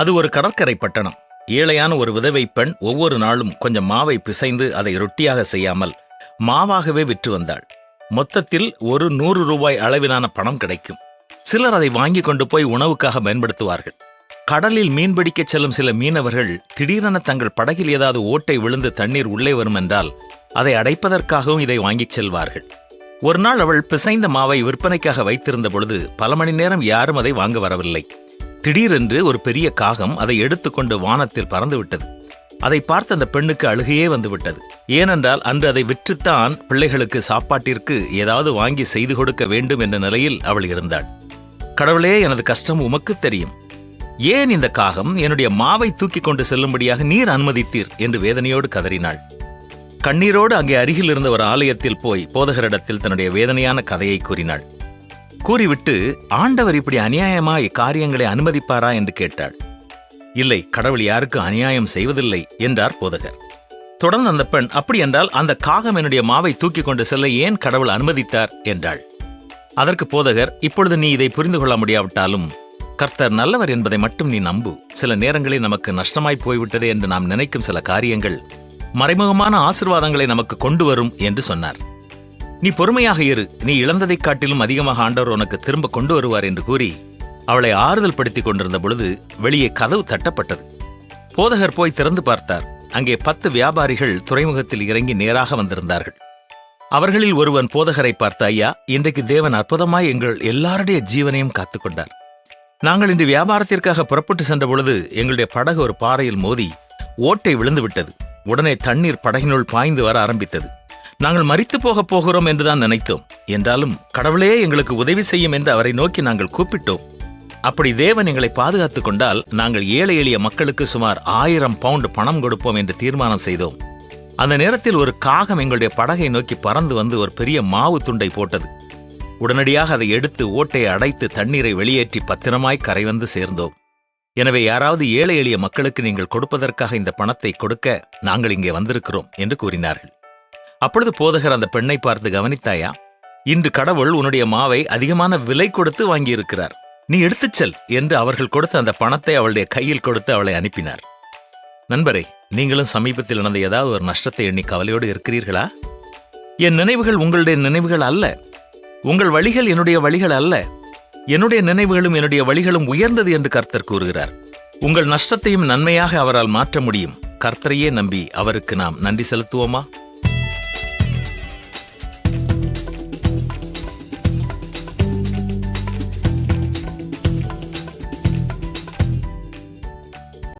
அது ஒரு கடற்கரை பட்டணம். ஏழையான ஒரு விதவை பெண் ஒவ்வொரு நாளும் கொஞ்சம் மாவை பிசைந்து அதை ரொட்டியாக செய்யாமல் மாவாகவே விற்று வந்தாள். மொத்தத்தில் ஒரு 100 ரூபாய் அளவிலான பணம் கிடைக்கும். சிலர் அதை வாங்கி கொண்டு போய் உணவுக்காக பயன்படுத்துவார்கள். கடலில் மீன்பிடிக்கச் செல்லும் சில மீனவர்கள் திடீரென தங்கள் படகில் ஏதாவது ஓட்டை விழுந்து தண்ணீர் உள்ளே வரும் என்றால் அதை அடைப்பதற்காகவும் இதை வாங்கிச் செல்வார்கள். ஒரு நாள் அவள் பிசைந்த மாவை விற்பனைக்காக வைத்திருந்த பொழுது பல மணி நேரம் யாரும் அதை வாங்க வரவில்லை. திடீரென்று ஒரு பெரிய காகம் அதை எடுத்துக்கொண்டு வானத்தில் பறந்துவிட்டது. அதை பார்த்த அந்த பெண்ணுக்கு அழுகையே வந்துவிட்டது. ஏனென்றால் அன்று அதை விற்றுத்தான் பிள்ளைகளுக்கு சாப்பாட்டிற்கு ஏதாவது வாங்கி செய்து கொடுக்க வேண்டும் என்ற நிலையில் அவள் இருந்தாள். கடவுளே, எனது கஷ்டம் உமக்கு தெரியும். ஏன் இந்த காகம் என்னுடைய மாவை தூக்கி கொண்டு செல்லும்படியாக நீர் அனுமதித்தீர் என்று வேதனையோடு கதறினாள். கண்ணீரோடு அங்கே அருகில் இருந்த ஒரு ஆலயத்தில் போய் போதகரிடத்தில் தன்னுடைய வேதனையான கதையை கூறினாள். கூறிவிட்டு, ஆண்டவர் இப்படி அநியாயமாய் காரியங்களை அனுமதிப்பாரா என்று கேட்டாள். இல்லை, கடவுள் யாருக்கும் அநியாயம் செய்வதில்லை என்றார் போதகர். தொடர்ந்து அந்த பெண், அப்படி என்றால் அந்த காகம் என்னுடைய மாவை தூக்கி கொண்டு செல்ல ஏன் கடவுள் அனுமதித்தார் என்றாள். அதற்கு போதகர், இப்பொழுது நீ இதை புரிந்து கொள்ள முடியாவிட்டாலும் கர்த்தர் நல்லவர் என்பதை மட்டும் நீ நம்பு. சில நேரங்களில் நமக்கு நஷ்டமாய் போய்விட்டதே என்று நாம் நினைக்கும் சில காரியங்கள் மறைமுகமான ஆசீர்வாதங்களை நமக்கு கொண்டு வரும் என்று சொன்னார். நீ பொறுமையாக இரு, நீ இழந்ததைக் காட்டிலும் அதிகமாக ஆண்டவர் உனக்கு திரும்ப கொண்டு வருவார் என்று கூறி அவளை ஆறுதல் படுத்திக் கொண்டிருந்த பொழுது வெளியே கதவு தட்டப்பட்டது. போதகர் போய் திறந்து பார்த்தார். அங்கே 10 வியாபாரிகள் துறைமுகத்தில் இறங்கி நேராக வந்திருந்தார்கள். அவர்களில் ஒருவன் போதகரை பார்த்த, ஐயா, இன்றைக்கு தேவன் அற்புதமாய் எங்கள் எல்லாருடைய ஜீவனையும் காத்துக்கொண்டார். நாங்கள் இன்று வியாபாரத்திற்காக புறப்பட்டு சென்ற பொழுது எங்களுடைய படகு ஒரு பாறையில் மோதி ஓட்டை விழுந்து விட்டது. உடனே தண்ணீர் படகினுள் பாய்ந்து வர ஆரம்பித்தது. நாங்கள் மரித்து போகப் போகிறோம் என்றுதான் நினைத்தோம். என்றாலும் கடவுளே எங்களுக்கு உதவி செய்யும் என்று அவரை நோக்கி நாங்கள் கூப்பிட்டோம். அப்படி தேவன் எங்களை பாதுகாத்துக் கொண்டால் நாங்கள் ஏழை எளிய மக்களுக்கு சுமார் 1000 பவுண்ட் பணம் கொடுப்போம் என்று தீர்மானம் செய்தோம். அந்த நேரத்தில் ஒரு காகம் எங்களுடைய படகை நோக்கி பறந்து வந்து ஒரு பெரிய மாவு துண்டை போட்டது. உடனடியாக அதை எடுத்து ஓட்டையை அடைத்து தண்ணீரை வெளியேற்றி பத்திரமாய் கரை வந்து சேர்ந்தோம். எனவே யாராவது ஏழை எளிய மக்களுக்கு நீங்கள் கொடுப்பதற்காக இந்த பணத்தை கொடுக்க நாங்கள் இங்கே வந்திருக்கிறோம் என்று கூறினார்கள். அப்பொழுது போதகர் அந்த பெண்ணை பார்த்து, கவனித்தாயா, இன்று கடவுள் உன்னுடைய மாவை அதிகமான விலை கொடுத்து வாங்கியிருக்கிறார், நீ எடுத்துச் செல் என்று அவர்கள் கொடுத்த அந்த பணத்தை அவளுடைய கையில் கொடுத்து அவளை அனுப்பினார். நண்பரே, நீங்களும் சமீபத்தில் நடந்த ஏதாவது ஒரு நஷ்டத்தை எண்ணி கவலையோடு இருக்கிறீர்களா? என் நினைவுகள் உங்களுடைய நினைவுகள் அல்ல, உங்கள் வழிகள் என்னுடைய வழிகள் அல்ல, என்னுடைய நினைவுகளும் என்னுடைய வழிகளும் உயர்ந்தது என்று கர்த்தர் கூறுகிறார். உங்கள் நஷ்டத்தையும் நன்மையாக அவரால் மாற்ற முடியும். கர்த்தரையே நம்பி அவருக்கு நாம் நன்றி செலுத்துவோமா?